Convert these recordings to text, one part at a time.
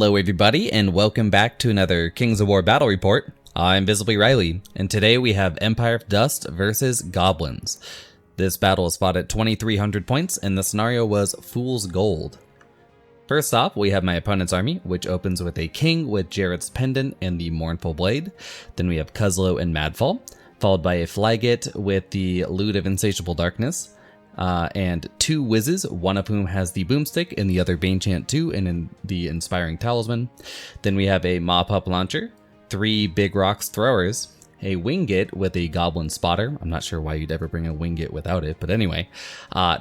Hello everybody, and welcome back to another Kings of War Battle Report. I'm Visibly Riley, and today we have Empire of Dust versus Goblins. This battle is fought at 2,300 points, and the scenario was Fool's Gold. First off, we have my opponent's army, which opens with a King with Jarrett's Pendant and the Mournful Blade. Then we have Cuzlo and Madfall, followed by a Flaget with the Lute of Insatiable Darkness. And two Wizzes, one of whom has the Boomstick and the other Banechant 2 and the Inspiring Talisman. Then we have a Mop-Up Launcher, 3 Big Rocks Throwers, a Wingit with a Goblin Spotter. I'm not sure why you'd ever bring a Wingit without it, but anyway.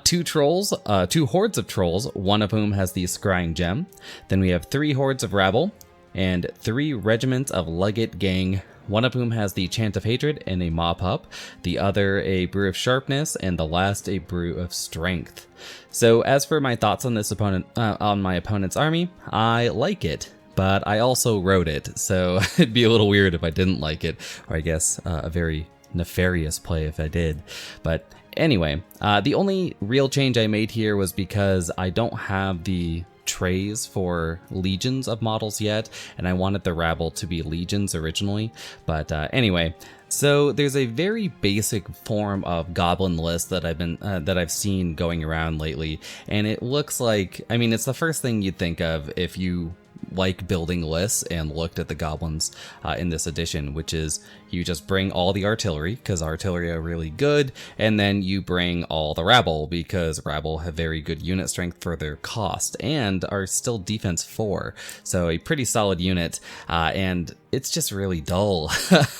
2 Trolls, 2 Hordes of Trolls, one of whom has the Scrying Gem. Then we have 3 Hordes of Rabble, and 3 Regiments of Luggate Gang, one of whom has the Chant of Hatred and a Mop-Up, the other a Brew of Sharpness, and the last a Brew of Strength. So as for my thoughts on this opponent, on my opponent's army, I like it, but I also wrote it, so it'd be a little weird if I didn't like it, or I guess a very nefarious play if I did. But anyway, the only real change I made here was because I don't have the trays for legions of models yet, and I wanted the rabble to be legions originally. But anyway, so there's a very basic form of goblin list that I've seen going around lately, and it looks like, I mean, it's the first thing you'd think of if you like building lists and looked at the goblins in this edition, which is you just bring all the artillery because artillery are really good, and then you bring all the rabble because rabble have very good unit strength for their cost and are still defense 4, so a pretty solid unit, and it's just really dull.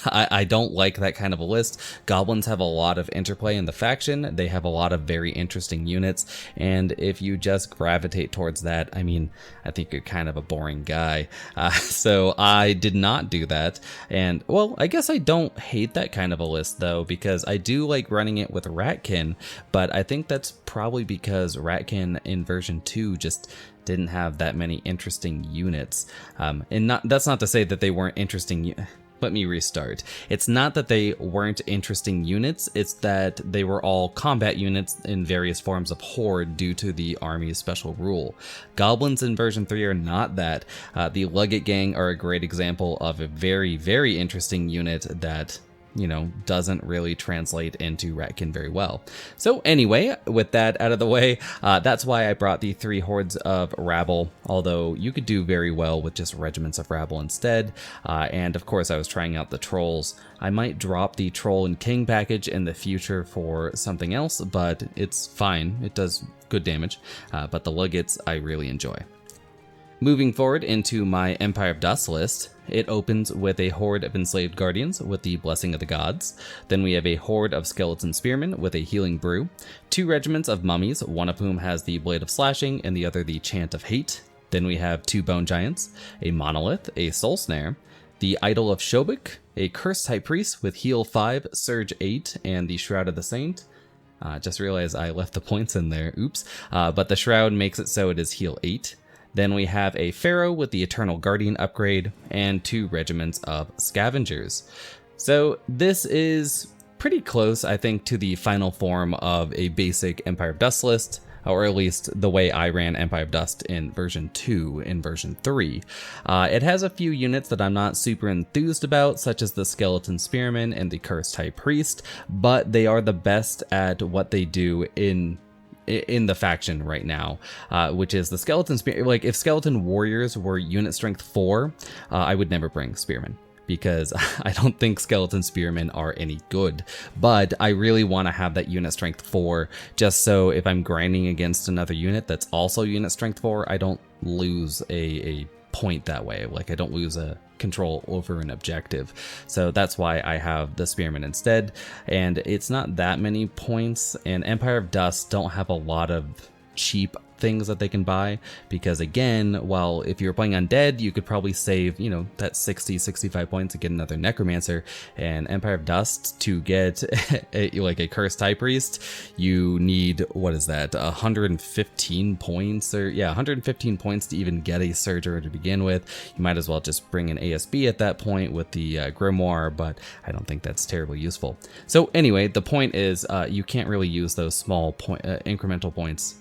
I don't like that kind of a list. Goblins have a lot of interplay in the faction, they have a lot of very interesting units, and if you just gravitate towards that, I mean, I think you're kind of a boring guy. So I did not do that, and well, I guess I don't hate that kind of a list though, because I do like running it with Ratkin, but I think that's probably because Ratkin in version 2 just didn't have that many interesting units. And that's not to say that they weren't interesting. Let me restart. It's not that they weren't interesting units, it's that they were all combat units in various forms of horde due to the army's special rule. Goblins in version 3 are not that. The Luggate Gang are a great example of a very, very interesting unit that, you know, doesn't really translate into Ratkin very well. So anyway, with that out of the way, that's why I brought the 3 Hordes of Rabble, although you could do very well with just Regiments of Rabble instead. And of course I was trying out the Trolls. I might drop the Troll and King package in the future for something else, but it's fine. It does good damage, but the Luggates I really enjoy. Moving forward into my Empire of Dust list, it opens with a horde of enslaved guardians with the Blessing of the Gods. Then we have a horde of skeleton spearmen with a healing brew, 2 regiments of mummies, one of whom has the Blade of Slashing and the other the Chant of Hate. Then we have 2 bone giants, a monolith, a soul snare, the Idol of Shobik, a cursed high priest with heal 5, surge 8, and the Shroud of the Saint. Just realized I left the points in there, oops. But the shroud makes it so it is heal 8. Then we have a Pharaoh with the Eternal Guardian upgrade, and 2 regiments of Scavengers. So this is pretty close, I think, to the final form of a basic Empire of Dust list, or at least the way I ran Empire of Dust in version 2 in version 3. It has a few units that I'm not super enthused about, such as the Skeleton Spearman and the Cursed High Priest, but they are the best at what they do in the faction right now, which is the Skeleton Spear. Like, if Skeleton Warriors were unit strength 4, I would never bring Spearmen, because I don't think Skeleton Spearmen are any good, but I really want to have that unit strength 4, just so if I'm grinding against another unit that's also unit strength 4, I don't lose a point that way. Like, I don't lose a control over an objective. So that's why I have the Spearman instead, and it's not that many points, and Empire of Dust don't have a lot of cheap things that they can buy, because again, while if you're playing undead, you could probably save, you know, that 65 points to get another necromancer, and Empire of Dust to get like a cursed high priest, you need, what is that, 115 points, or yeah, 115 points to even get a surger to begin with. You might as well just bring an ASB at that point with the grimoire, but I don't think that's terribly useful. So anyway, the point is, you can't really use those small incremental points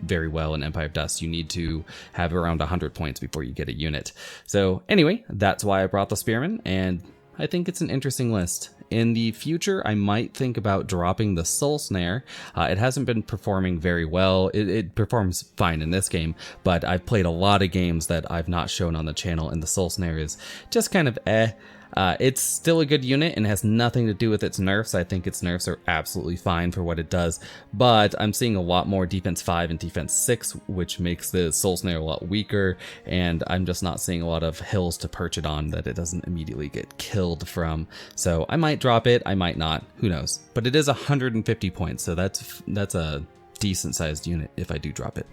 very well in Empire of Dust. You need to have around 100 points before you get a unit. So anyway, that's why I brought the Spearman, and I think it's an interesting list. In the future, I might think about dropping the Soul Snare. It hasn't been performing very well. It performs fine in this game, but I've played a lot of games that I've not shown on the channel, and the Soul Snare is just kind of eh. It's still a good unit and has nothing to do with its nerfs. I think its nerfs are absolutely fine for what it does, but I'm seeing a lot more defense 5 and defense 6, which makes the Soul Snare a lot weaker, and I'm just not seeing a lot of hills to perch it on that it doesn't immediately get killed from. So I might drop it, I might not, who knows. But it is 150 points, so that's a decent sized unit if I do drop it.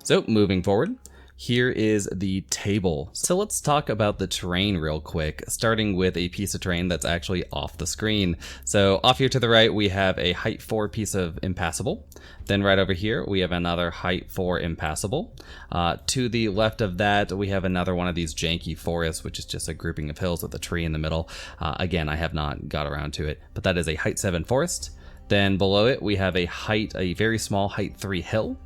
So moving forward, here is the table. So let's talk about the terrain real quick, starting with a piece of terrain that's actually off the screen. So off here to the right, we have a height 4 piece of impassable. Then right over here, we have another height 4 impassable. To the left of that, we have another one of these janky forests, which is just a grouping of hills with a tree in the middle. Again, I have not got around to it, but that is a height 7 forest. Then below it, we have a very small height 3 hill.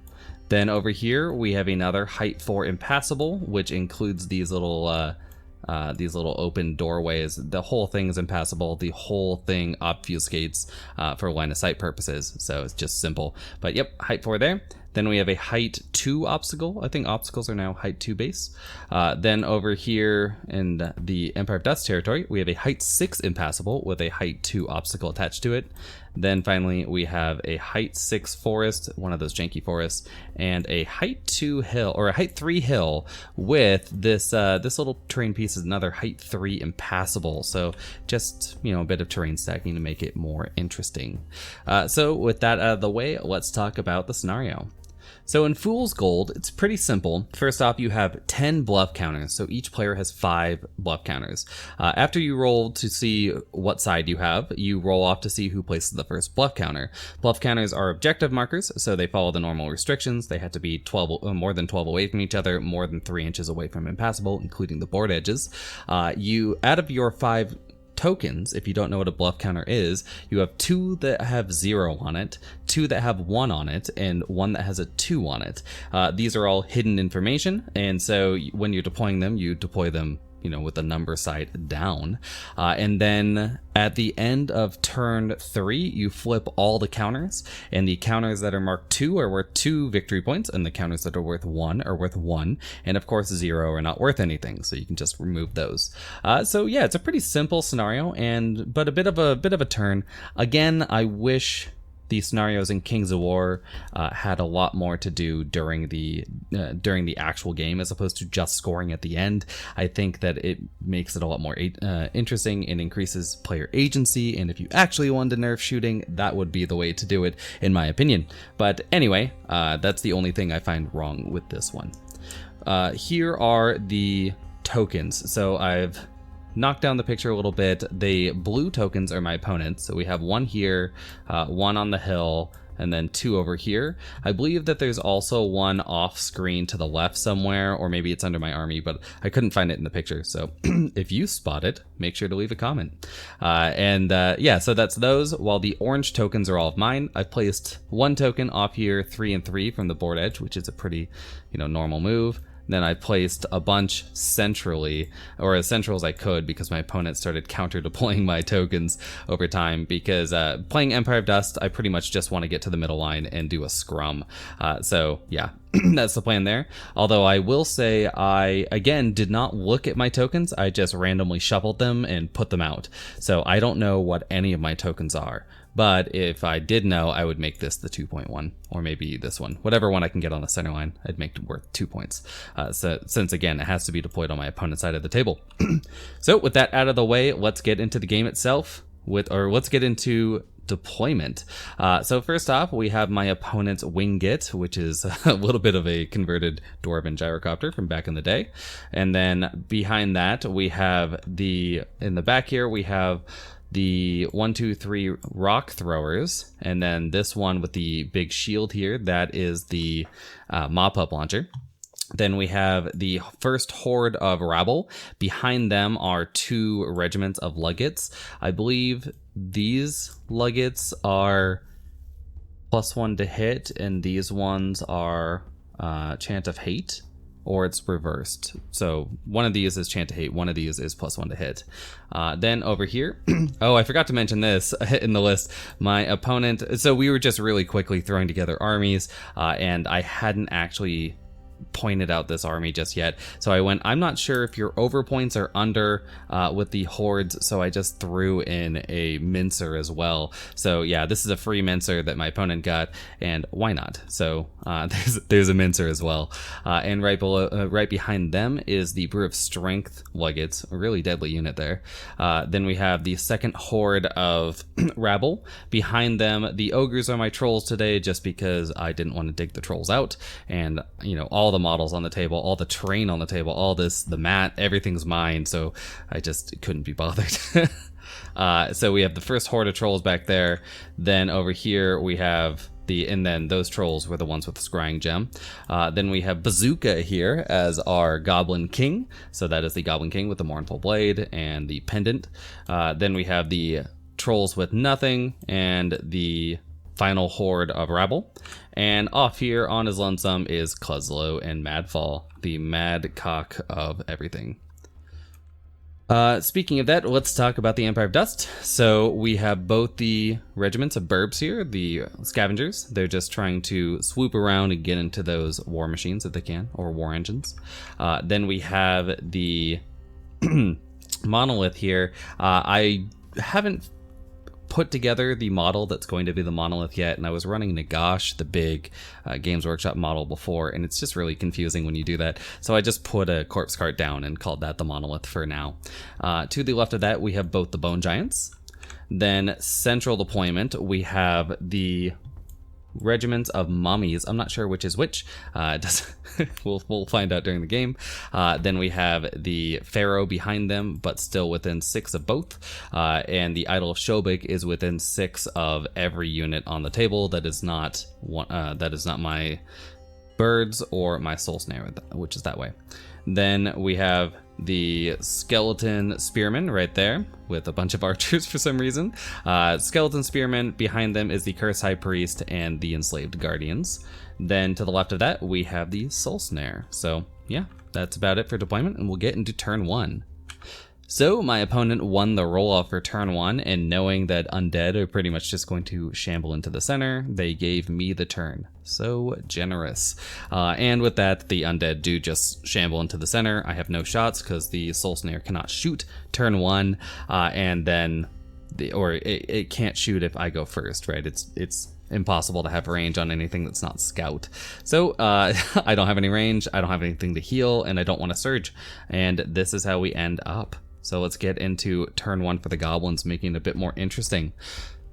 Then over here we have another height 4 impassable, which includes these little open doorways. The whole thing is impassable. The whole thing obfuscates for line of sight purposes. So it's just simple. But yep, height 4 there. Then we have a height 2 obstacle. I think obstacles are now height 2 base. Then over here in the Empire of Dust territory, we have a height 6 impassable with a height 2 obstacle attached to it. Then finally, we have a height 6 forest, one of those janky forests, and a height 2 hill, or a height 3 hill with this this little terrain piece is another height 3 impassable. So just, you know, a bit of terrain stacking to make it more interesting. So with that out of the way, let's talk about the scenario. So in Fool's Gold, it's pretty simple. First off, you have 10 bluff counters, so each player has 5 bluff counters. After you roll to see what side you have, you roll off to see who places the first bluff counter. Bluff counters are objective markers, so they follow the normal restrictions. They have to be more than 12 away from each other, more than 3 inches away from impassable, including the board edges. Out of your 5 tokens, if you don't know what a bluff counter is, you have 2 that have 0 on it, 2 that have 1 on it, and 1 that has a 2 on it. These are all hidden information, and so when you're deploying them, you deploy them, you know, with the number side down. And then at the end of turn 3, you flip all the counters, and the counters that are marked 2 are worth 2 victory points, and the counters that are worth 1 are worth 1, and of course 0 are not worth anything, so you can just remove those. So yeah, it's a pretty simple scenario, but a bit of a turn. Again, I wish these scenarios in Kings of War had a lot more to do during the actual game as opposed to just scoring at the end. I think that it makes it a lot more interesting and increases player agency, and if you actually wanted to nerf shooting, that would be the way to do it, in my opinion. But anyway, that's the only thing I find wrong with this one. Here are the tokens. So I've knock down the picture a little bit. The blue tokens are my opponents. So we have 1 here, 1 on the hill, and then 2 over here. I believe that there's also 1 off screen to the left somewhere, or maybe it's under my army, but I couldn't find it in the picture. So if you spot it, make sure to leave a comment. Yeah, so that's those. While the orange tokens are all of mine, I've placed 1 token off here, 3 and 3 from the board edge, which is a pretty, normal move. Then I placed a bunch centrally, or as central as I could, because my opponent started counter deploying my tokens over time. Because playing Empire of Dust, I pretty much just want to get to the middle line and do a scrum. So yeah, that's the plan there. Although I will say I, again, did not look at my tokens. I just randomly shuffled them and put them out. So I don't know what any of my tokens are. But if I did know, I would make this the 2.1, or maybe this one. Whatever one I can get on the center line, I'd make it worth 2 points. So since, again, it has to be deployed on my opponent's side of the table. So with that out of the way, let's get into the game itself, let's get into deployment. So first off, we have my opponent's Wingit, which is a little bit of a converted Dwarven gyrocopter from back in the day. And then behind that, we have in the back here, we have the 1, 2, 3 rock throwers, and then this one with the big shield here, that is the mop-up launcher. Then we have the first horde of rabble. Behind them are 2 regiments of Luggets. I believe these Luggets are +1 to hit, and these ones are Chant of Hate, or it's reversed. So one of these is Chant of Hate, one of these is +1 to hit. Then over here, oh, I forgot to mention this in the list. My opponent, so we were just really quickly throwing together armies, and I hadn't actually pointed out this army just yet. So I went, I'm not sure if your over points are under with the hordes, so I just threw in a mincer as well. So yeah, this is a free mincer that my opponent got, and why not? So there's a mincer as well. And right below, right behind them is the Brew of Strength Luggets, a really deadly unit there. Then we have the second horde of rabble. Behind them, the ogres are my trolls today, just because I didn't want to dig the trolls out, and you know, all the models on the table, all the terrain on the table, all this, the mat, everything's mine, so I just couldn't be bothered. So we have the first horde of trolls back there. Then over here we have and then those trolls were the ones with the scrying gem. Then we have Bazooka here as our Goblin King. So that is the Goblin King with the Mournful Blade and the pendant. Then we have the trolls with nothing and the final horde of rabble. And off here on his lonesome is Cluslow and Madfall, the mad cock of everything. Speaking of that, let's talk about the Empire of Dust. So we have both the regiments of burbs here, the scavengers. They're just trying to swoop around and get into those war machines if they can, or war engines. Then we have the monolith here. I haven't put together the model that's going to be the monolith yet, and I was running Nagash, the big Games Workshop model before, and it's just really confusing when you do that, so I just put a corpse cart down and called that the monolith for now. To the left of that we have both the Bone Giants. Then central deployment we have the regiments of mummies. I'm not sure which is which. We'll find out during the game. Then we have the Pharaoh behind them, but still within 6 of both. And the Idol of Shobek is within 6 of every unit on the table. That is not my birds or my soul snare, which is that way. Then we have the skeleton spearmen right there with a bunch of archers for some reason. Skeleton spearmen, behind them is the cursed high priest and the enslaved guardians. Then to the left of that we have the soul snare. So yeah, that's about it for deployment, and we'll get into turn 1. So my opponent won the roll-off for turn 1, and knowing that undead are pretty much just going to shamble into the center, they gave me the turn. So generous. And with that, the undead do just shamble into the center. I have no shots because the soul snare cannot shoot turn 1, and then it can't shoot if I go first, right? It's impossible to have range on anything that's not scout. So I don't have any range, I don't have anything to heal, and I don't want to surge. And this is how we end up. So let's get into turn 1 for the goblins, making it a bit more interesting.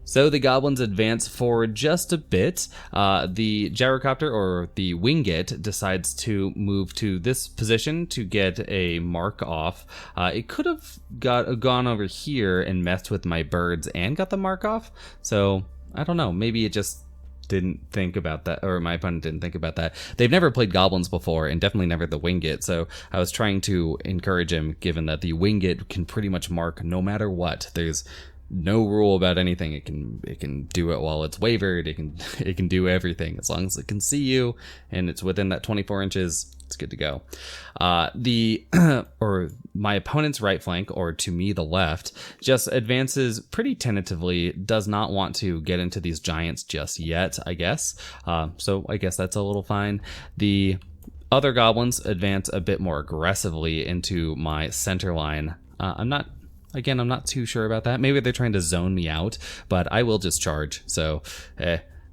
So the goblins advance forward just a bit. The gyrocopter, or the winget, decides to move to this position to get a mark off. It could have gone over here and messed with my birds and got the mark off. So I don't know, maybe it just didn't think about that, or my opponent didn't think about that. They've never played goblins before, and definitely never the winget, so I was trying to encourage him, given that the winget can pretty much mark no matter what. There's no rule about anything. It can do it while it's wavered. It can do everything as long as it can see you and it's within that 24 inches. It's good to go. My opponent's right flank, or to me the left, just advances pretty tentatively, does not want to get into these giants just yet, I guess. So I guess that's a little fine. The other goblins advance a bit more aggressively into my center line. I'm not too sure about that. Maybe they're trying to zone me out, but I will just charge. So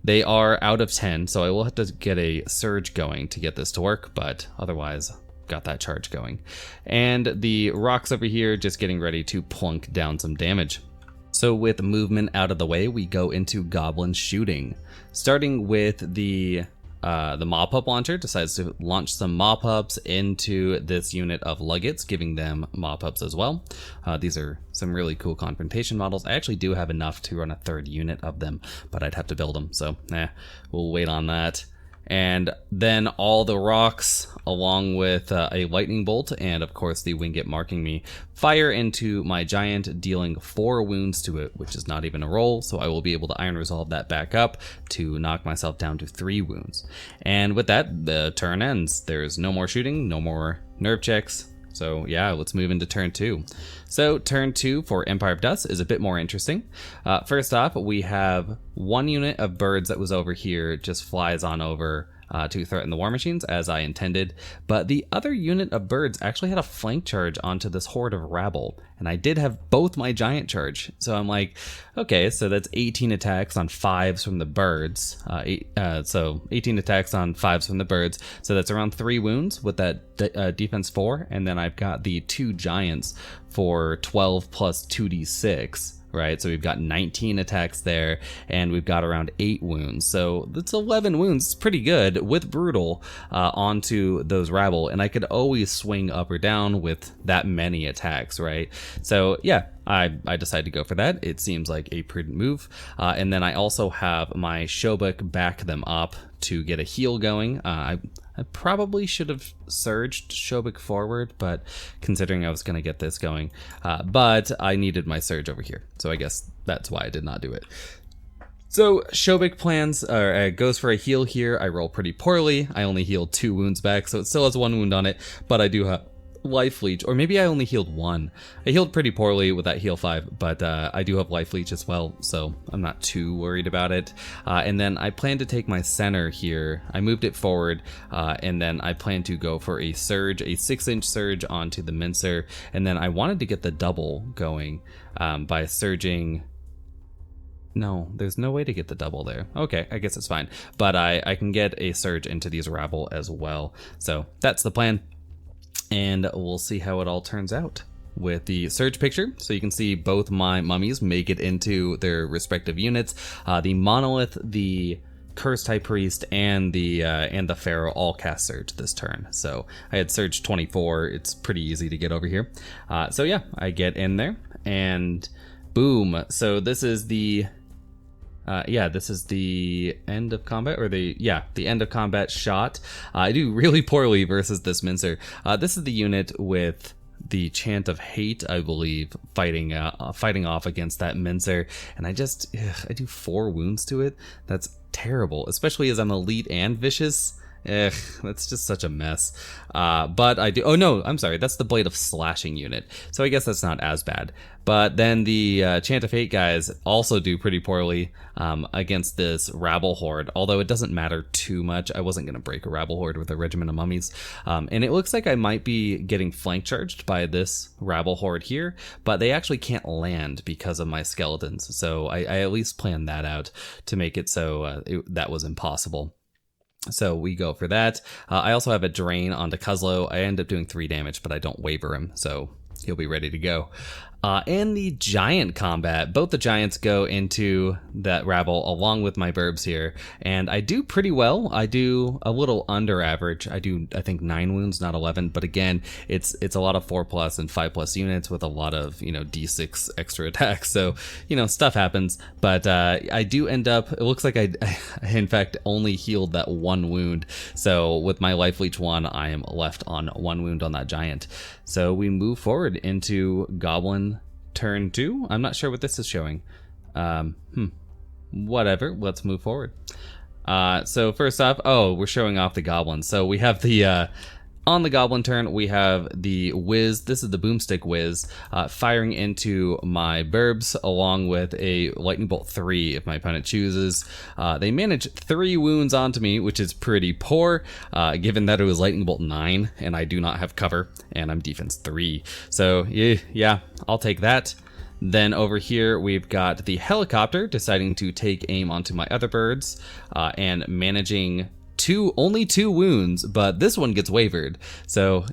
they are out of 10, so I will have to get a surge going to get this to work, but otherwise got that charge going. And the rocks over here just getting ready to plunk down some damage. So with movement out of the way, we go into goblin shooting. Starting with the mop-up launcher decides to launch some mop-ups into this unit of luggets, giving them mop-ups as well. These are some really cool confrontation models. I actually do have enough to run a third unit of them, but I'd have to build them, so we'll wait on that. And then all the rocks, along with a lightning bolt, and of course the Winged marking me, fire into my giant, dealing 4 wounds to it, which is not even a roll, so I will be able to Iron Resolve that back up to knock myself down to 3 wounds. And with that, the turn ends. There's no more shooting, no more nerve checks. So yeah, let's move into turn 2. So turn 2 for Empire of Dust is a bit more interesting. First off, we have 1 unit of birds that was over here just flies on over to threaten the war machines as I intended, but the other unit of birds actually had a flank charge onto this horde of rabble, and I did have both my giant charge. So I'm like, okay, so that's 18 attacks on 5s from the birds. So 18 attacks on 5s from the birds. So that's around 3 wounds with that defense 4, and then I've got the 2 giants for 12 plus 2d6. Right, so we've got 19 attacks there, and we've got around 8 wounds. So that's 11 wounds. It's pretty good with Brutal onto those rabble, and I could always swing up or down with that many attacks, right? So yeah, I decided to go for that. It seems like a prudent move. And then I also have my Shobuk back them up to get a heal going. I probably should have surged Shobuk forward, but considering I was going to get this going, but I needed my surge over here. So I guess that's why I did not do it. So Shobuk plans, goes for a heal here. I roll pretty poorly. I only healed 2 wounds back, so it still has 1 wound on it, but I do have life leech, or maybe I only healed 1. I healed pretty poorly with that heal 5, but I do have life leech as well, so I'm not too worried about it. And then I plan to take my center here. I moved it forward, and then I plan to go for a surge, a 6-inch surge onto the mincer, and then I wanted to get the double going by surging. No, there's no way to get the double there. Okay, I guess it's fine, but I can get a surge into these rabble as well. So that's the plan. And we'll see how it all turns out with the surge picture. So you can see both my mummies make it into their respective units. The monolith, the cursed high priest, and the pharaoh all cast surge this turn. So I had surge 24. It's pretty easy to get over here. So yeah, I get in there and boom. So this is the this is the end of combat, or the end of combat shot. I do really poorly versus this mincer. This is the unit with the Chant of Hate, I believe, fighting off against that mincer, and I do 4 wounds to it. That's terrible, especially as I'm elite and vicious. That's just such a mess. But I do. Oh no, I'm sorry. That's the Blade of Slashing unit. So I guess that's not as bad. But then the Chant of Hate guys also do pretty poorly against this rabble horde. Although it doesn't matter too much. I wasn't going to break a rabble horde with a regiment of mummies. And it looks like I might be getting flank charged by this rabble horde here. But they actually can't land because of my skeletons. So I at least planned that out to make it so that was impossible. So we go for that. I also have a drain onto Cuzlo. I end up doing 3 damage, but I don't waver him, so he'll be ready to go. And the giant combat, both the giants go into that rabble along with my burbs here, and I do pretty well. I do a little under average. I think 9 wounds, not 11, but again, it's a lot of 4+ and 5+ units with a lot of, d6 extra attacks, so stuff happens. But I do end up, it looks like I in fact only healed that 1 wound, so with my life leech 1, I am left on 1 wound on that giant. So we move forward into Goblin turn 2. I'm not sure what this is showing. Whatever, let's move forward. So first off, we're showing off the Goblin. So we have the on the Goblin turn, we have the Whiz. This is the Boomstick Whiz firing into my burbs along with a Lightning Bolt 3 if my opponent chooses. They manage 3 wounds onto me, which is pretty poor given that it was Lightning Bolt 9 and I do not have cover and I'm defense 3. So yeah, I'll take that. Then over here, we've got the helicopter deciding to take aim onto my other birds and managing only 2 wounds, but this one gets wavered. So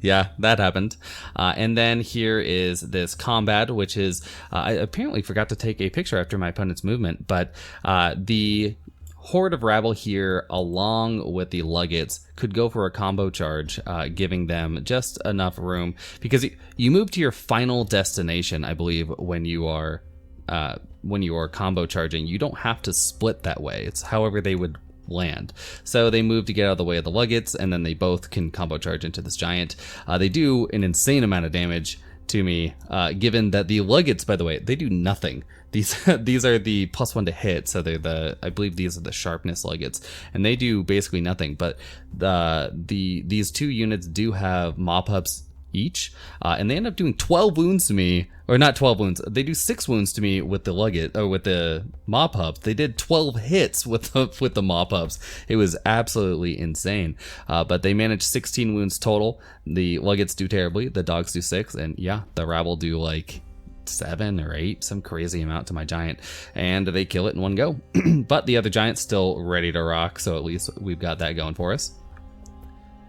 yeah, that happened. And then here is this combat, which is, I apparently forgot to take a picture after my opponent's movement, but the horde of rabble here along with the Luggets could go for a combo charge, giving them just enough room, because you move to your final destination, I believe, when you are combo charging. You don't have to split that way. It's however they would land. So they move to get out of the way of the Luggets, and then they both can combo charge into this giant. They do an insane amount of damage to me, given that the Luggets, by the way, they do nothing. These are the +1 to hit, so they're I believe these are the sharpness Luggets, and they do basically nothing. But these two units do have mop-ups each, and they end up doing 12 wounds to me, or not 12 wounds, they do 6 wounds to me with the Lugget, or with the mop-ups. They did 12 hits with the mop-ups. It was absolutely insane, but they managed 16 wounds total. The Luggets do terribly, the dogs do 6, and yeah, the rabble do like 7 or 8, some crazy amount to my giant, and they kill it in one go. But the other giant's still ready to rock, so at least we've got that going for us.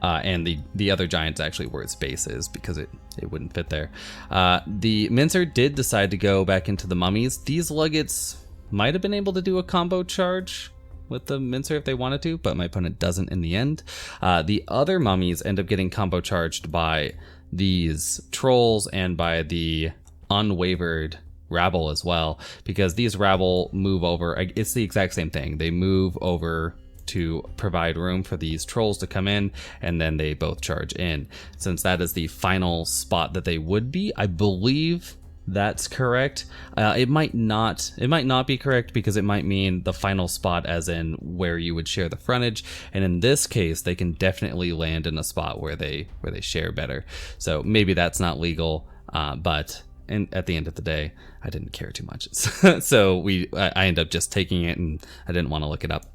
And the other giant's actually where its base is, because it wouldn't fit there. The Mincer did decide to go back into the mummies. These Luggets might have been able to do a combo charge with the Mincer if they wanted to, but my opponent doesn't in the end. The other mummies end up getting combo charged by these trolls and by the unwavered rabble as well, because these rabble move over. It's the exact same thing. They move over to provide room for these trolls to come in, and then they both charge in. Since that is the final spot that they would be, I believe that's correct. It might not be correct, because it might mean the final spot as in where you would share the frontage, and in this case they can definitely land in a spot where they share better. So maybe that's not legal, but at the end of the day, I didn't care too much. So I ended up just taking it, and I didn't want to look it up.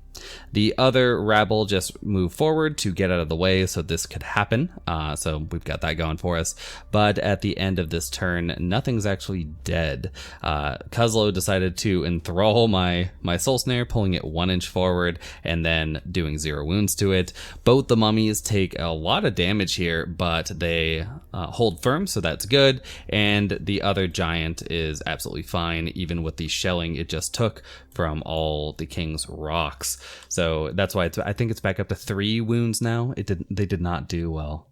The other rabble just moved forward to get out of the way so this could happen. So we've got that going for us. But at the end of this turn, nothing's actually dead. Cuzlo decided to enthrall my Soul Snare, pulling it 1 inch forward and then doing 0 wounds to it. Both the mummies take a lot of damage here, but they hold firm, so that's good. And the other giant is absolutely fine, even with the shelling it just took from all the king's rocks. So that's why I think it's back up to 3 wounds now. They did not do well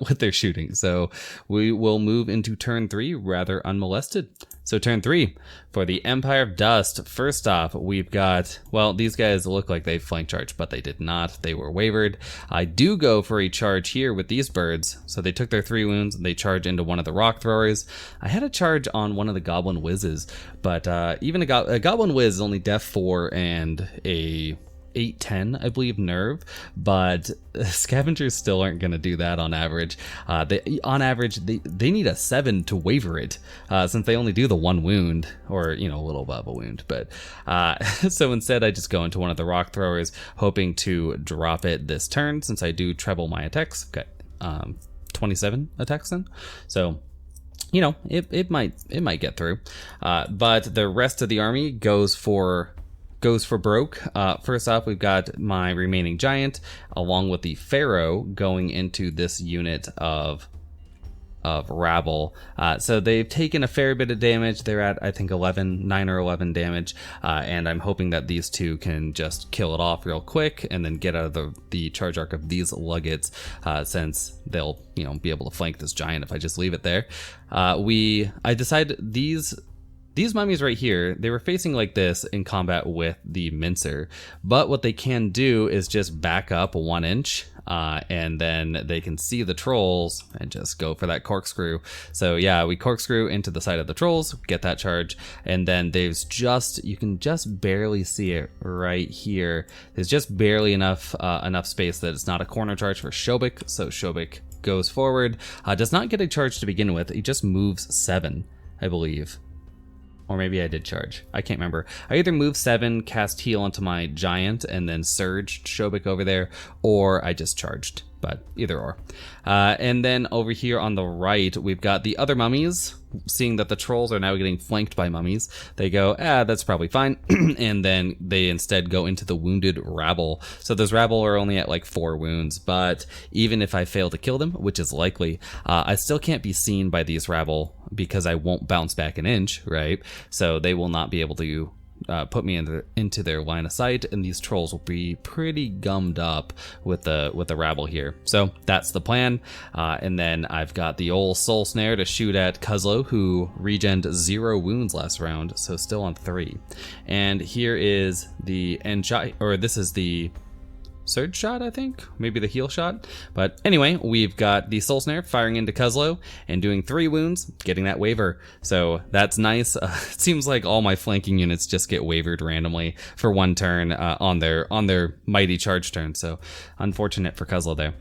with their shooting. So we will move into turn 3 rather unmolested. So turn 3 for the Empire of Dust. First off, we've got, well, these guys look like they flank charged, but they did not. They were wavered. I do go for a charge here with these birds. So they took their 3 wounds and they charge into one of the rock throwers. I had a charge on one of the Goblin Whizzes, but even a Goblin Whiz is only def 4 and a 8-10, I believe, nerve, but scavengers still aren't going to do that on average. They need a 7 to waver it, since they only do the 1 wound, or, a little above a wound. But so instead I just go into one of the rock throwers, hoping to drop it this turn, since I do treble my attacks. Okay, 27 attacks then. So it might get through, but the rest of the army goes for broke. First off, we've got my remaining giant along with the pharaoh going into this unit of rabble. So they've taken a fair bit of damage. They're at, I think, 9 or 11 damage, and I'm hoping that these two can just kill it off real quick and then get out of the charge arc of these Luggets, since they'll be able to flank this giant if I just leave it there. I decided these mummies right here, they were facing like this in combat with the Mincer, but what they can do is just back up 1 inch, and then they can see the trolls and just go for that corkscrew. So yeah, we corkscrew into the side of the trolls, get that charge, and then you can just barely see it right here. There's just barely enough space that it's not a corner charge for Shobik, so Shobik goes forward, does not get a charge to begin with, he just moves 7, I believe. Or maybe I did charge. I can't remember. I either moved 7, cast heal onto my giant, and then surged Shobik over there, or I just charged. But either or. And then over here on the right, we've got the other mummies. Seeing that the trolls are now getting flanked by mummies, they go, that's probably fine. And then they instead go into the wounded rabble. So those rabble are only at like 4 wounds, but even if I fail to kill them, which is likely, I still can't be seen by these rabble because I won't bounce back 1 inch, right? So they will not be able to put me into their line of sight, and these trolls will be pretty gummed up with the rabble here. So that's the plan. And then I've got the old soul snare to shoot at Cuzlo, who regened 0 wounds last round, so still on 3. And here is the this is the surge shot, I think, maybe the heal shot. But anyway, we've got the soul snare firing into Cuzlo and doing 3 wounds, getting that waver. So that's nice. It seems like all my flanking units just get wavered randomly for 1 turn on their mighty charge turn. So unfortunate for Cuzlo there.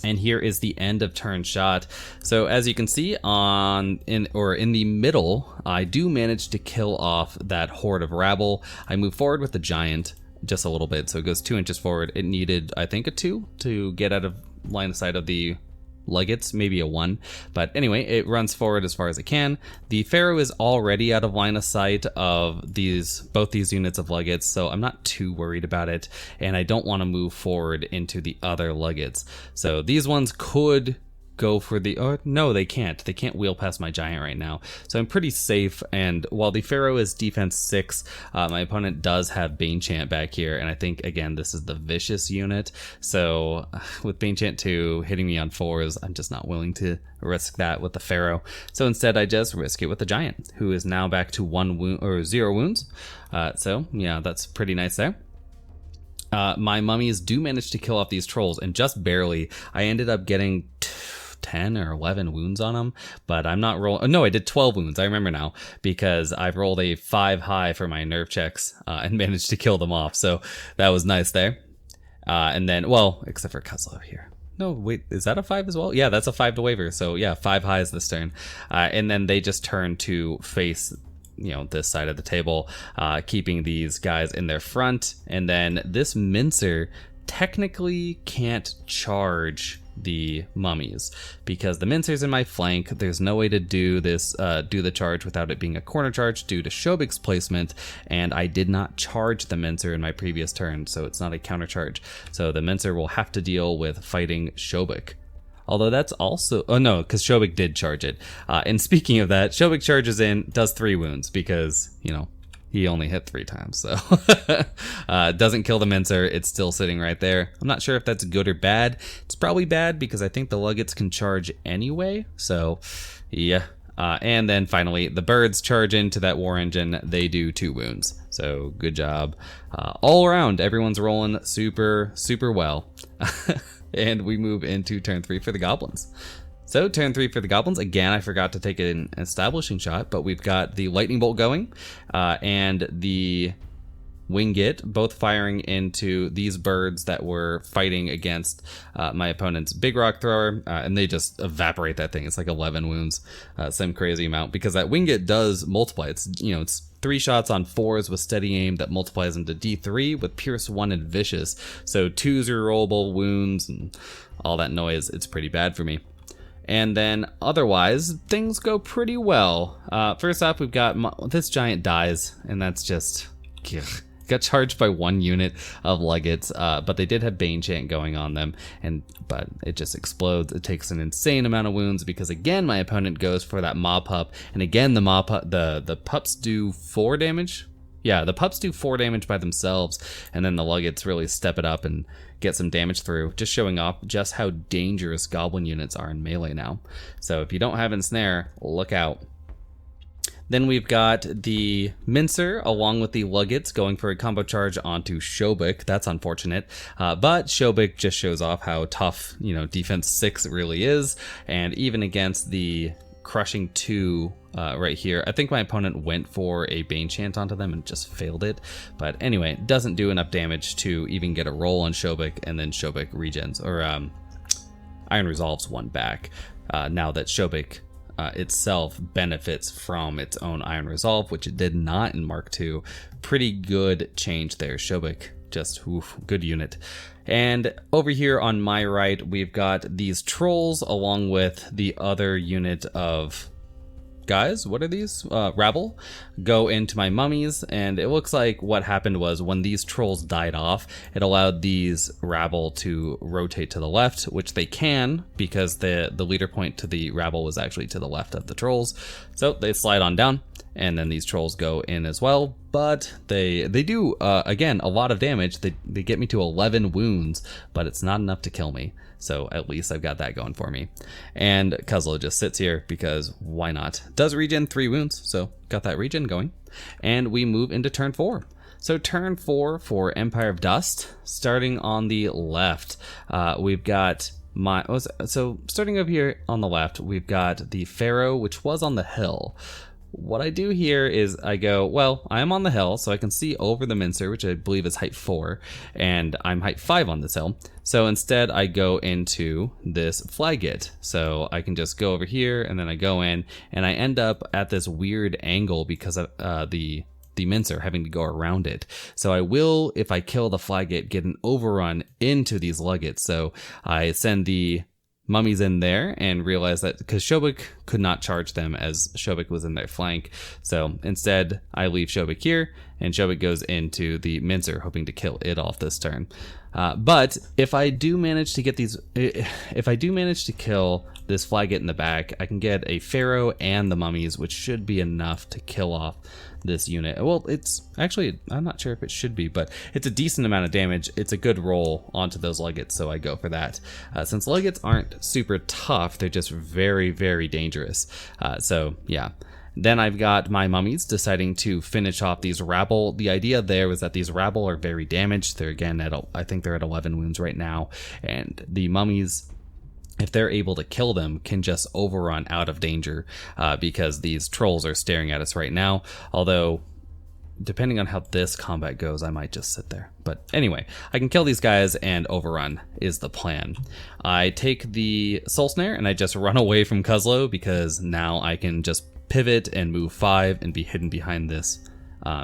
And here is the end of turn shot. So as you can see in the middle, I do manage to kill off that horde of rabble. I move forward with the giant just a little bit, so it goes 2 inches forward. It needed, I think, a 2 to get out of line of sight of the Legates, maybe a 1, but anyway, it runs forward as far as it can. The Pharaoh is already out of line of sight of both these units of Legates, so I'm not too worried about it, and I don't want to move forward into the other Legates. So these ones could go for the, oh no, they can't wheel past my giant right now, so I'm pretty safe. And while the Pharaoh is defense 6, my opponent does have Bane Chant back here, and I think again this is the vicious unit, so with Bane Chant 2 hitting me on 4s, I'm just not willing to risk that with the Pharaoh. So instead I just risk it with the giant, who is now back to 1 wound or 0 wounds. So yeah, that's pretty nice there. My mummies do manage to kill off these trolls, and just barely. I ended up getting 10 or 11 wounds on them, but I'm not rolling. No, I did 12 wounds. I remember now, because I've rolled a 5 high for my nerve checks and managed to kill them off. So that was nice there. And then, well, except for Cuzlo here. No, wait, is that a 5 as well? Yeah, that's a 5 to waver. So yeah, 5 highs this turn. And then they just turn to face, you know, this side of the table, keeping these guys in their front. And then this mincer technically can't charge the mummies because the mincer's in my flank. There's no way to do this, do the charge without it being a corner charge due to Shobik's placement, and I did not charge the mincer in my previous turn, so it's not a counter charge. So the mincer will have to deal with fighting Shobik. Although that's also, oh no, because Shobik did charge it. And speaking of that, Shobik charges in, does 3 wounds because, you know, he only hit 3 times, so doesn't kill the mincer. It's still sitting right there. I'm not sure if that's good or bad. It's probably bad because I think the Legates can charge anyway, so yeah. And then finally, the birds charge into that war engine. They do 2 wounds, so good job. All around, everyone's rolling super, super well. And we move into turn 3 for the Goblins. So turn 3 for the Goblins, again, I forgot to take an establishing shot, but we've got the Lightning Bolt going, and the Wingit both firing into these birds that were fighting against my opponent's Big Rock Thrower, and they just evaporate that thing. It's like 11 wounds, some crazy amount, because that Wingit does multiply. It's, you know, it's 3 shots on 4s with steady aim that multiplies into D3 with Pierce 1 and Vicious, so 2s are rollable wounds and all that noise. It's pretty bad for me. And then otherwise, things go pretty well. First off, we've got this giant dies, and that's just, got charged by 1 unit of Legates, but they did have Bane Chant going on them, but it just explodes. It takes an insane amount of wounds because again, my opponent goes for that Maw Pup, and again, the pups do 4 damage. Yeah, the pups do 4 damage by themselves, and then the Legates really step it up and get some damage through, just showing off just how dangerous Goblin units are in melee now. So if you don't have Ensnare, look out. Then we've got the Mincer along with the Legates going for a combo charge onto Shobik. That's unfortunate, but Shobik just shows off how tough, you know, defense 6 really is, and even against the crushing 2 right here, I think my opponent went for a Bane Chant onto them and just failed it. But anyway, it doesn't do enough damage to even get a roll on Shobik, and then Shobik regens, or Iron Resolves 1 back. Now that Shobik itself benefits from its own Iron Resolve, which it did not in Mark II. Pretty good change there. Shobik, just good unit. And over here on my right, we've got these trolls along with the other unit of guys. What are these? Rabble go into my mummies, and it looks like what happened was when these trolls died off, it allowed these rabble to rotate to the left, which they can because the leader point to the rabble was actually to the left of the trolls. So they slide on down, and then these trolls go in as well, but they do again a lot of damage. They get me to 11 wounds, but it's not enough to kill me. So at least I've got that going for me. And Cuzlo just sits here because why not? Does regen 3 wounds, so got that regen going. And we move into turn 4. So turn 4 for Empire of Dust. Starting on the left, we've got so starting up here on the left, we've got the Pharaoh, which was on the hill. What I do here is I go, well, I am on the hill, so I can see over the mincer, which I believe is height 4, and I'm height 5 on this hill. So instead, I go into this flagget. So I can just go over here, and then I go in, and I end up at this weird angle because of the mincer having to go around it. So I will, if I kill the flagget, get an overrun into these luggets. So I send the mummies in there and realize that because Shobik could not charge them as Shobik was in their flank. So instead I leave Shobik here and Shobik goes into the mincer hoping to kill it off this turn. But if I do manage to get if I do manage to kill this flagget in the back, I can get a Pharaoh and the mummies, which should be enough to kill off this unit. Well, it's actually, I'm not sure if it should be, but it's a decent amount of damage. It's a good roll onto those Legates, so I go for that. Since Legates aren't super tough, they're just very, very dangerous. So yeah. Then I've got my mummies deciding to finish off these rabble. The idea there was that these rabble are very damaged. They're again at, I think they're at 11 wounds right now. And the mummies, if they're able to kill them, can just overrun out of danger because these trolls are staring at us right now. Although, depending on how this combat goes, I might just sit there. But anyway, I can kill these guys and overrun is the plan. I take the Soul Snare and I just run away from Cuzlo because now I can just pivot and move 5 and be hidden behind this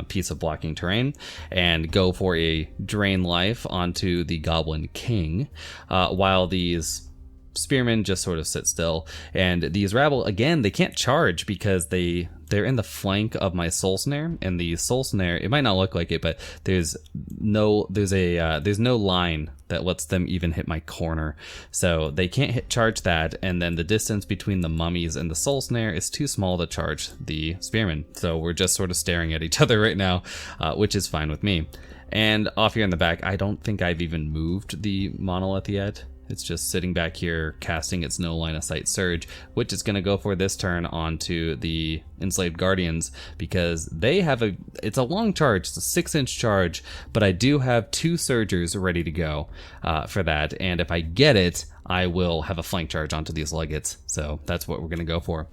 piece of blocking terrain and go for a drain life onto the Goblin King while these spearmen just sort of sit still. And these rabble, again, they can't charge because they're in the flank of my Soul Snare, and the Soul Snare, it might not look like it, but there's no line that lets them even hit my corner, so they can't charge that. And then the distance between the mummies and the Soul Snare is too small to charge the spearmen, so we're just sort of staring at each other right now, which is fine with me. And off here in the back, I don't think I've even moved the monolith yet. It's just sitting back here casting its no line of sight surge, which is going to go for this turn onto the Enslaved Guardians because they have it's a long charge. It's a 6-inch charge, but I do have 2 surgers ready to go for that. And if I get it, I will have a flank charge onto these Legates. So that's what we're going to go for.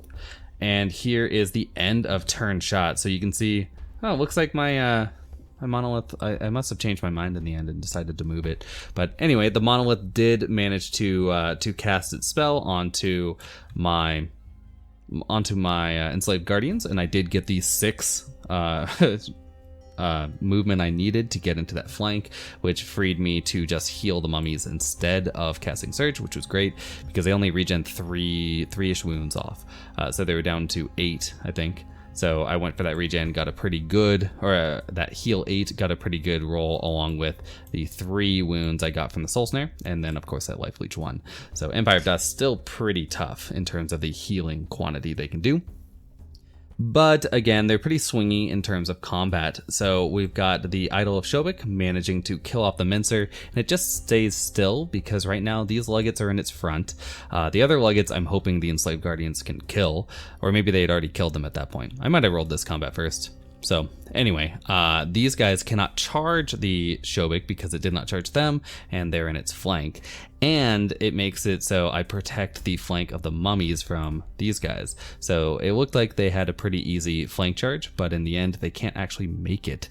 And here is the end of turn shot. So you can see, oh, it looks like my monolith, I must have changed my mind in the end and decided to move it. But anyway, the monolith did manage to cast its spell onto my Enslaved Guardians, and I did get the 6 movement I needed to get into that flank, which freed me to just heal the mummies instead of casting Surge, which was great because they only regen 3-ish wounds off. So they were down to 8, I think. So I went for that regen, got a pretty good, or that heal 8, got a pretty good roll along with the 3 wounds I got from the Soul Snare, and then of course that Life Leech 1. So Empire of Dust still pretty tough in terms of the healing quantity they can do. But again, they're pretty swingy in terms of combat. So we've got the Idol of Shobik managing to kill off the Mincer, and it just stays still because right now these Legates are in its front. The other Legates I'm hoping the Enslaved Guardians can kill, or maybe they had already killed them at that point. I might have rolled this combat first. So anyway, these guys cannot charge the Shobik because it did not charge them, and they're in its flank. And it makes it so I protect the flank of the mummies from these guys. So it looked like they had a pretty easy flank charge, but in the end they can't actually make it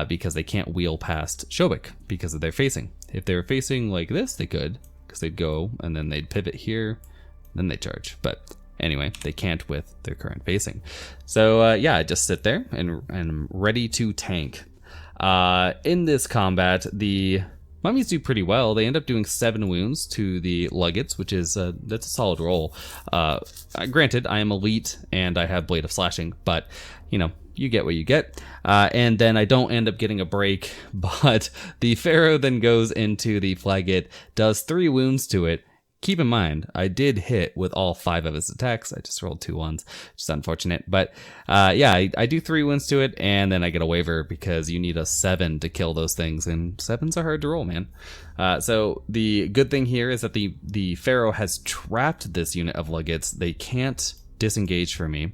because they can't wheel past Shobik because of their facing. If they were facing like this, they could, because they'd go and then they'd pivot here, then they charge. But anyway, they can't with their current facing. So yeah, I just sit there and I'm ready to tank. In this combat, the mummies do pretty well. They end up doing 7 wounds to the Legates, which is that's a solid roll. Granted, I am elite and I have Blade of Slashing, but you know, you get what you get. And then I don't end up getting a break, but the Pharaoh then goes into the Flagget, does 3 wounds to it. Keep in mind, I did hit with all 5 of his attacks. I just rolled 2 ones, which is unfortunate. But yeah, I do 3 wounds to it, and then I get a waiver because you need a 7 to kill those things, and 7s are hard to roll, man. So the good thing here is that the Pharaoh has trapped this unit of Legates. They can't disengage from me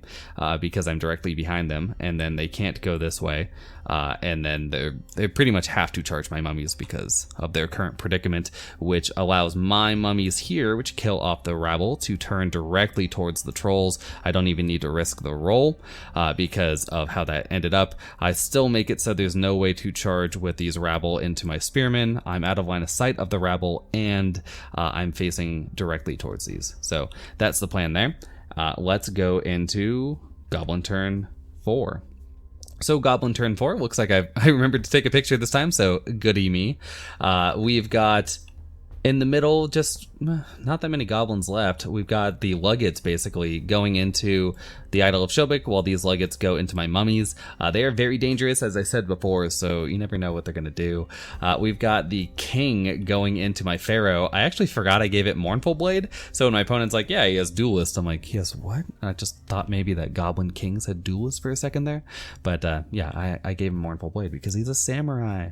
because I'm directly behind them, and then they can't go this way, and then they pretty much have to charge my mummies because of their current predicament, which allows my mummies here, which kill off the rabble, to turn directly towards the trolls. I don't even need to risk the roll because of how that ended up. I still make it so there's no way to charge with these rabble into my spearmen. I'm out of line of sight of the rabble, and I'm facing directly towards these. So that's the plan there. Let's go into Goblin turn 4. So Goblin turn 4, looks like I remembered to take a picture this time, so goody me. We've got in the middle, just not that many goblins left. We've got the Luggets basically going into the Idol of Shobik, while these Luggets go into my mummies. They are very dangerous, as I said before, so you never know what they're going to do. We've got the King going into my Pharaoh. I actually forgot I gave it Mournful Blade, so when my opponent's like, yeah, he has Duelist, I'm like, he has what? I just thought maybe that Goblin Kings had Duelist for a second there, but yeah, I gave him Mournful Blade because he's a samurai.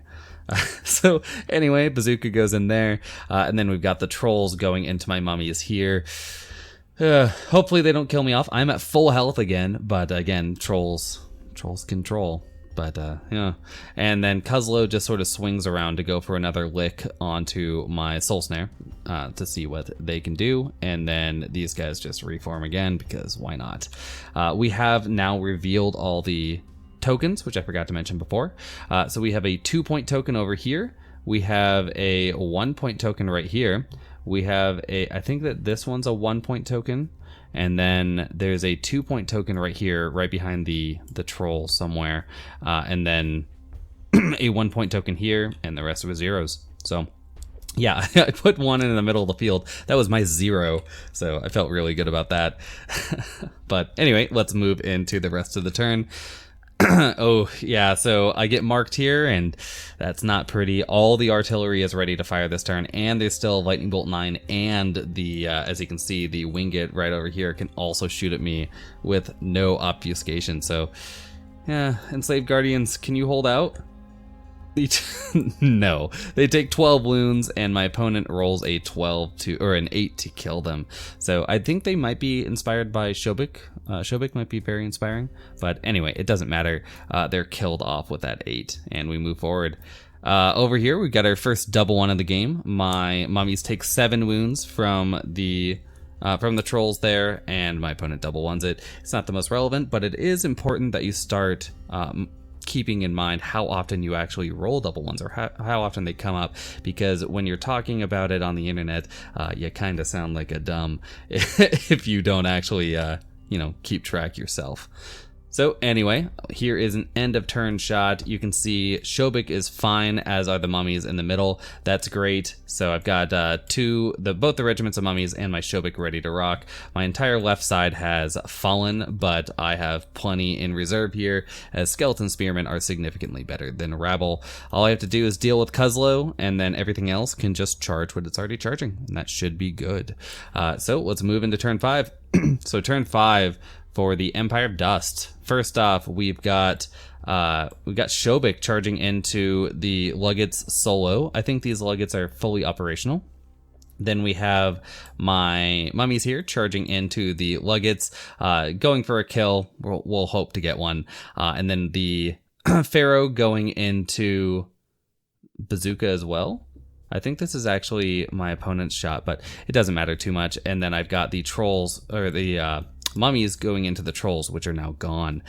So anyway, Bazooka goes in there, and then we've got the Trolls going into my mummies here. Hopefully they don't kill me off. I'm at full health again, but again, trolls control. But yeah, and then Cuzlo just sort of swings around to go for another lick onto my Soul Snare to see what they can do, and then these guys just reform again because why not? We have now revealed all the tokens, which I forgot to mention before. So we have a 2-point token over here. We have a 1-point token right here. We have I think that this one's a 1-point token, and then there's a 2-point token right here, right behind the troll somewhere, and then a 1-point token here, and the rest were zeros. So yeah, I put one in the middle of the field. That was my 0, so I felt really good about that. But anyway, let's move into the rest of the turn. Oh yeah, so I get marked here, and that's not pretty. All the artillery is ready to fire this turn, and there's still Lightning Bolt 9, and the as you can see, the Winged right over here can also shoot at me with no obfuscation. So yeah, Enslaved Guardians, can you hold out? No, they take 12 wounds, and my opponent rolls a 8 to kill them. So I think they might be inspired by Shobik. Shobik might be very inspiring, but anyway, it doesn't matter. They're killed off with that 8, and we move forward. Over here, we've got our first double one of the game. My mummies take 7 wounds from the trolls there, and my opponent double ones it. It's not the most relevant, but it is important that you start keeping in mind how often you actually roll double ones, or how often they come up, because when you're talking about it on the internet, you kind of sound like a dumb if you don't actually keep track yourself. So anyway, here is an end of turn shot. You can see Shobik is fine, as are the mummies in the middle. That's great. So I've got both the regiments of mummies and my Shobik ready to rock. My entire left side has fallen, but I have plenty in reserve here, as skeleton spearmen are significantly better than rabble. All I have to do is deal with Cuzlo, and then everything else can just charge what it's already charging, and that should be good. So let's move into turn 5. So turn 5 for the Empire of Dust. First off, we've got Shobik charging into the Luggets solo. I think these Luggets are fully operational. Then we have my mummies here charging into the Luggets, going for a kill. We'll hope to get one. And then the Pharaoh going into Bazooka as well. I think this is actually my opponent's shot, but it doesn't matter too much. And then I've got the trolls, or the mummies going into the trolls, which are now gone.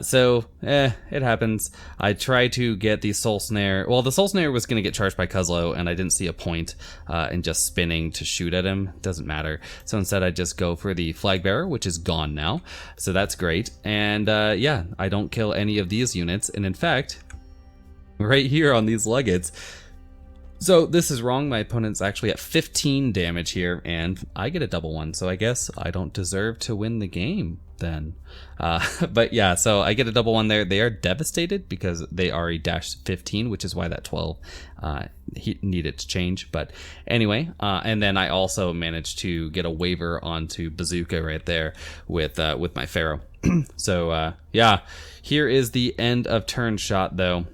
So it happens. I try to get the Soul Snare. Well, the Soul Snare was going to get charged by Cuzlo, and I didn't see a point in just spinning to shoot at him. Doesn't matter. So instead I just go for the Flag Bearer, which is gone now. So that's great. And yeah, I don't kill any of these units. And in fact, right here on these Luggets, so this is wrong. My opponent's actually at 15 damage here, and I get a double one, so I guess I don't deserve to win the game then. But yeah, so I get a double one there. They are devastated because they are a -15, which is why that 12 he needed to change. But anyway, and then I also managed to get a waiver onto Bazooka right there with my Pharaoh. So yeah, here is the end of turn shot though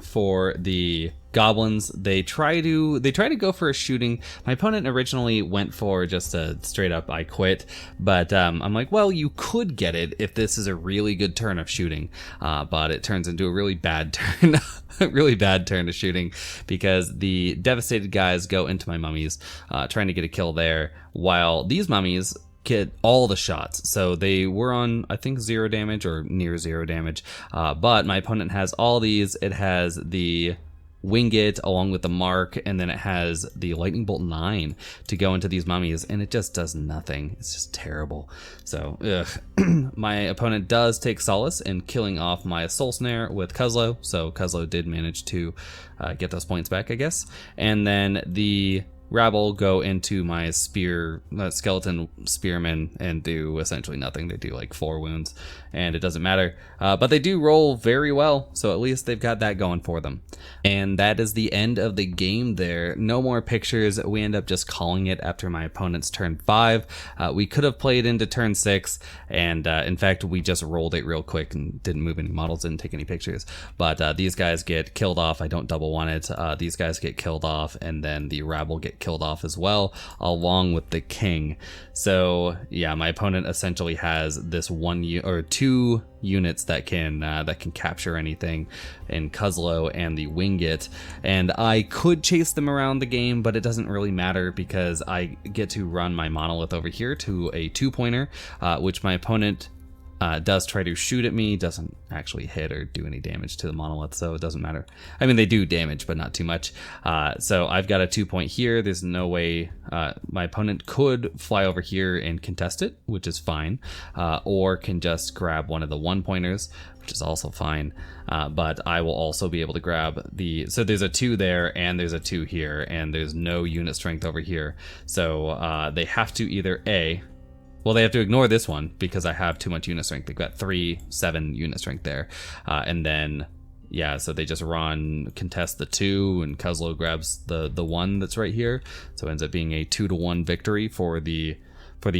for the Goblins, they try to go for a shooting. My opponent originally went for just a straight up I quit, but I'm like, well, you could get it if this is a really good turn of shooting, but it turns into a really bad turn. Really bad turn to shooting, because the devastated guys go into my mummies, trying to get a kill there, while these mummies get all the shots. So they were on, I think, 0 damage or near 0 damage, but my opponent has all these. It has the Wing It along with the Mark, and then it has the Lightning Bolt 9 to go into these mummies, and it just does nothing. It's just terrible. So my opponent does take solace in killing off my Soul Snare with Cuzlo, so Cuzlo did manage to get those points back, I guess. And then the Rabble go into my skeleton spearmen and do essentially nothing. They do like 4 wounds, and it doesn't matter. But they do roll very well, so at least they've got that going for them. And that is the end of the game there. No more pictures. We end up just calling it after my opponent's turn 5. We could have played into turn 6, and in fact, we just rolled it real quick and didn't move any models, didn't take any pictures. But these guys get killed off. I don't double one it. These guys get killed off, and then the Rabble get killed off as well, along with the King. So yeah, my opponent essentially has this 2 units that can capture anything in Cuzlo and the Wing It, and I could chase them around the game, but it doesn't really matter because I get to run my monolith over here to a 2-pointer, which my opponent does try to shoot at me, doesn't actually hit or do any damage to the monolith, so it doesn't matter. I mean, they do damage, but not too much. So I've got a 2-point here. There's no way my opponent could fly over here and contest it, which is fine, or can just grab one of the 1-pointers, which is also fine. But I will also be able to grab so there's a 2 there, and there's a 2 here, and there's no unit strength over here. So they have to either they have to ignore this one because I have too much unit strength. They've got 7 unit strength there. And then, yeah, so they just contest the 2, and Cuzlo grabs the 1 that's right here. So it ends up being a 2-to-1 victory for the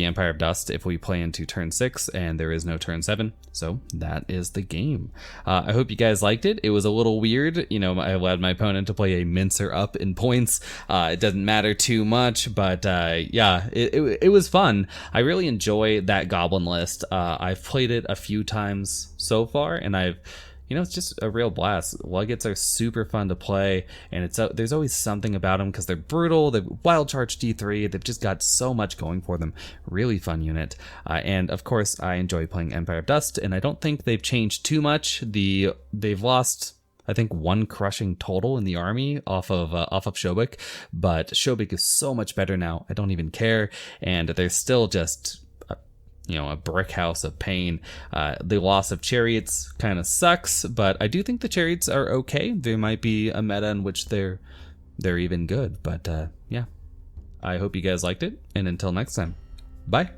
Empire of Dust if we play into turn 6, and there is no turn 7. So that is the game. I hope you guys liked it. It was a little weird. You know, I allowed my opponent to play a mincer up in points. It doesn't matter too much, but yeah, it was fun. I really enjoy that Goblin list. I've played it a few times so far, and it's just a real blast. Luggets are super fun to play, and there's always something about them because they're brutal. They're wild charge D3. They've just got so much going for them. Really fun unit. And of course, I enjoy playing Empire of Dust, and I don't think they've changed too much. They've lost, I think, 1 crushing total in the army off of Shobik, but Shobik is so much better now. I don't even care, and they're still just a brick house of pain. The loss of chariots kind of sucks, but I do think the chariots are okay. There might be a meta in which they're even good, but yeah. I hope you guys liked it, and until next time, bye.